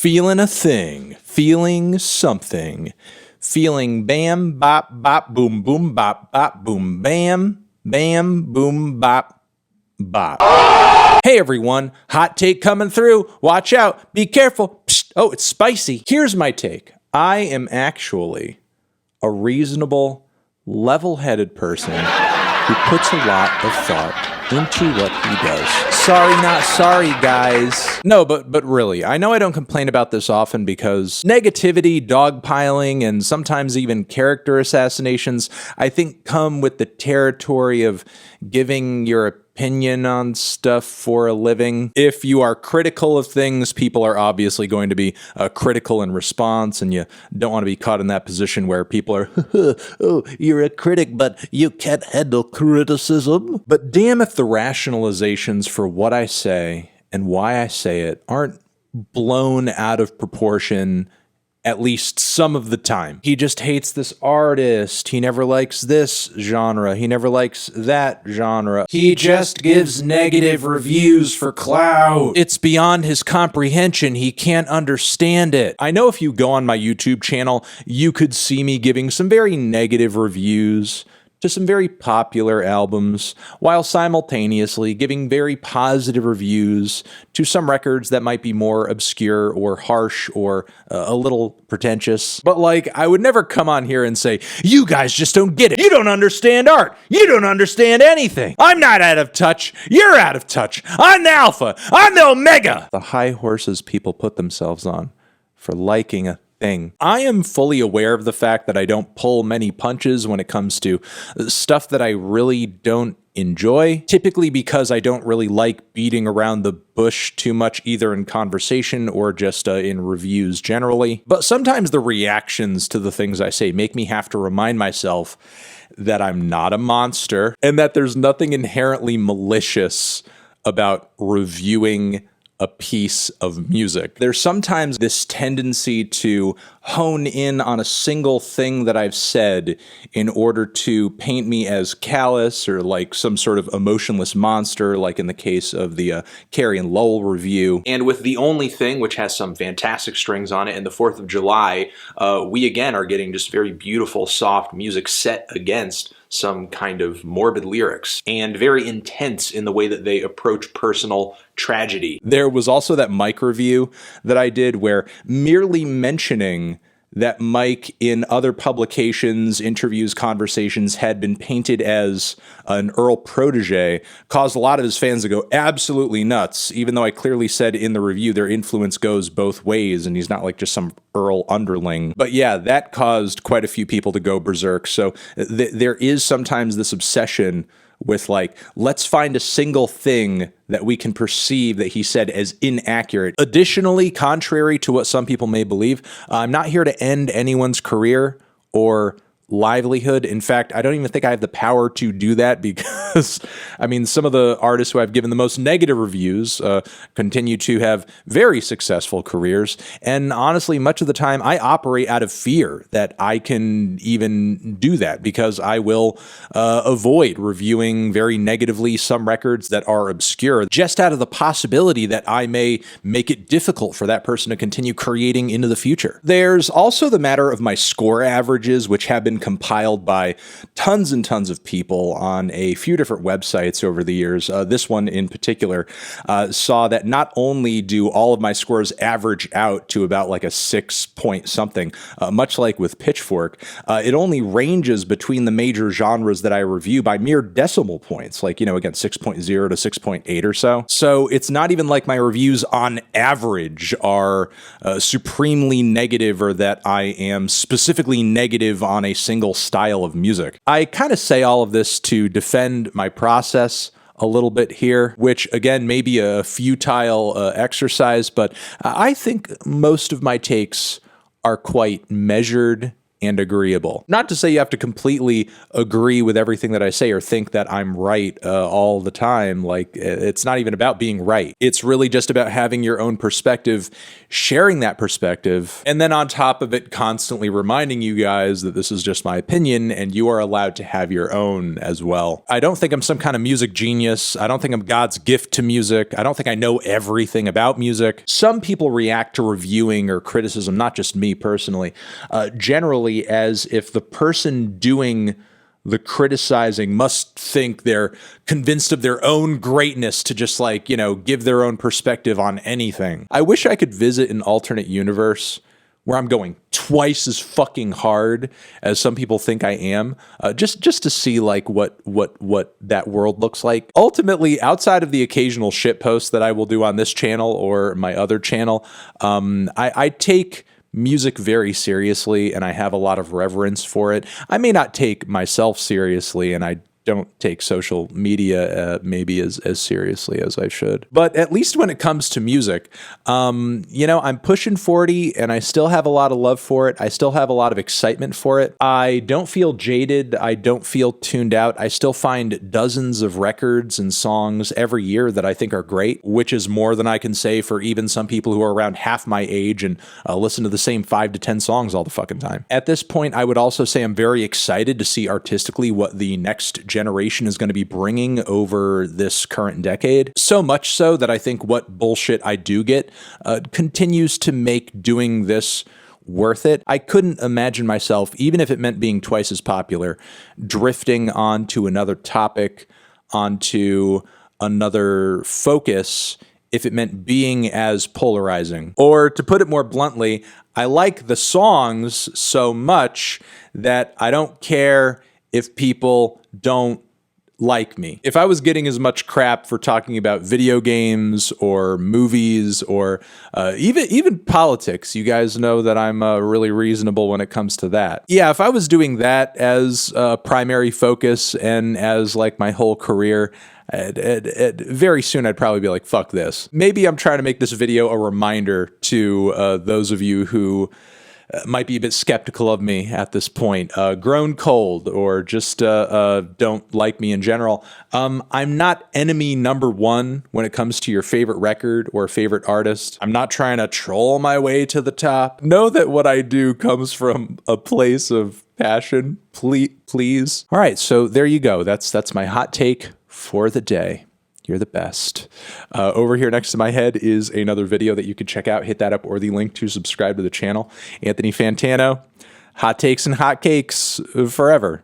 Feeling a thing, feeling something, feeling bam, bop, bop, boom, boom, bop, bop, boom, bam, bam, boom, bop, bop. Hey everyone, hot take coming through. Watch out, be careful. Psst. Oh, it's spicy. Here's my take. I am actually a reasonable, level-headed person who puts a lot of thought into what he does. Sorry, not sorry, guys. No, but really, I know I don't complain about this often because negativity, dogpiling, and sometimes even character assassinations, I think come with the territory of giving your opinion on stuff for a living. If you are critical of things, people are obviously going to be critical in response, and you don't want to be caught in that position where people are, oh, you're a critic, but you can't handle criticism. But damn if the rationalizations for what I say and why I say it aren't blown out of proportion at least some of the time. He just hates this artist. He never likes this genre. He never likes that genre. He just gives negative reviews for clout. It's beyond his comprehension. He can't understand it. I know if you go on my YouTube channel, you could see me giving some very negative reviews to some very popular albums, while simultaneously giving very positive reviews to some records that might be more obscure or harsh or a little pretentious. But like, I would never come on here and say, you guys just don't get it. You don't understand art. You don't understand anything. I'm not out of touch. You're out of touch. I'm the alpha. I'm the omega. The high horses people put themselves on for liking a thing. I am fully aware of the fact that I don't pull many punches when it comes to stuff that I really don't enjoy, typically because I don't really like beating around the bush too much, either in conversation or just in reviews generally. But sometimes the reactions to the things I say make me have to remind myself that I'm not a monster and that there's nothing inherently malicious about reviewing a piece of music. There's sometimes this tendency to hone in on a single thing that I've said in order to paint me as callous or like some sort of emotionless monster, like in the case of the Carrie and Lowell review. And with The Only Thing, which has some fantastic strings on it, and the 4th of July, we again are getting just very beautiful, soft music set against some kind of morbid lyrics, and very intense in the way that they approach personal tragedy. There was also that Mike review that I did where merely mentioning that Mike in other publications, interviews, conversations had been painted as an Earl protege caused a lot of his fans to go absolutely nuts, even though I clearly said in the review their influence goes both ways and he's not like just some Earl underling. But yeah, that caused quite a few people to go berserk. So there is sometimes this obsession with like, let's find a single thing that we can perceive that he said as inaccurate. Additionally, contrary to what some people may believe, I'm not here to end anyone's career or livelihood. In fact, I don't even think I have the power to do that because, I mean, some of the artists who I've given the most negative reviews continue to have very successful careers. And honestly, much of the time I operate out of fear that I can even do that because I will avoid reviewing very negatively some records that are obscure just out of the possibility that I may make it difficult for that person to continue creating into the future. There's also the matter of my score averages, which have been compiled by tons and tons of people on a few different websites over the years. This one in particular saw that not only do all of my scores average out to about like a 6 point something, much like with Pitchfork, it only ranges between the major genres that I review by mere decimal points, like, you know, again, 6.0 to 6.8 or so. So it's not even like my reviews on average are supremely negative or that I am specifically negative on a single style of music. I kind of say all of this to defend my process a little bit here, which again may be a futile exercise, but I think most of my takes are quite measured and agreeable. Not to say you have to completely agree with everything that I say or think that I'm right all the time. Like, it's not even about being right. It's really just about having your own perspective, sharing that perspective, and then on top of it, constantly reminding you guys that this is just my opinion and you are allowed to have your own as well. I don't think I'm some kind of music genius. I don't think I'm God's gift to music. I don't think I know everything about music. Some people react to reviewing or criticism, not just me personally, generally as if the person doing the criticizing must think they're convinced of their own greatness to just like, give their own perspective on anything. I wish I could visit an alternate universe where I'm going twice as fucking hard as some people think I am, just to see like what that world looks like. Ultimately, outside of the occasional shit posts that I will do on this channel or my other channel, I take music very seriously and I have a lot of reverence for it. I may not take myself seriously, and I don't take social media maybe as seriously as I should. But at least when it comes to music, I'm pushing 40 and I still have a lot of love for it. I still have a lot of excitement for it. I don't feel jaded. I don't feel tuned out. I still find dozens of records and songs every year that I think are great, which is more than I can say for even some people who are around half my age and listen to the same 5 to 10 songs all the fucking time. At this point, I would also say I'm very excited to see artistically what the next generation is going to be bringing over this current decade. So much so that I think what bullshit I do get continues to make doing this worth it. I couldn't imagine myself, even if it meant being twice as popular, drifting onto another topic, onto another focus, if it meant being as polarizing. Or to put it more bluntly, I like the songs so much that I don't care if people don't like me. If I was getting as much crap for talking about video games or movies or even politics, you guys know that I'm really reasonable when it comes to that. Yeah, if I was doing that as a primary focus and as like my whole career, very soon I'd probably be like, fuck this. Maybe I'm trying to make this video a reminder to those of you who might be a bit skeptical of me at this point, grown cold, or just don't like me in general. I'm not enemy number one when it comes to your favorite record or favorite artist. I'm not trying to troll my way to the top. Know that what I do comes from a place of passion, please. All right, so there you go. That's my hot take for the day. You're the best. Over here next to my head is another video that you can check out. Hit that up or the link to subscribe to the channel. Anthony Fantano, hot takes and hot cakes forever.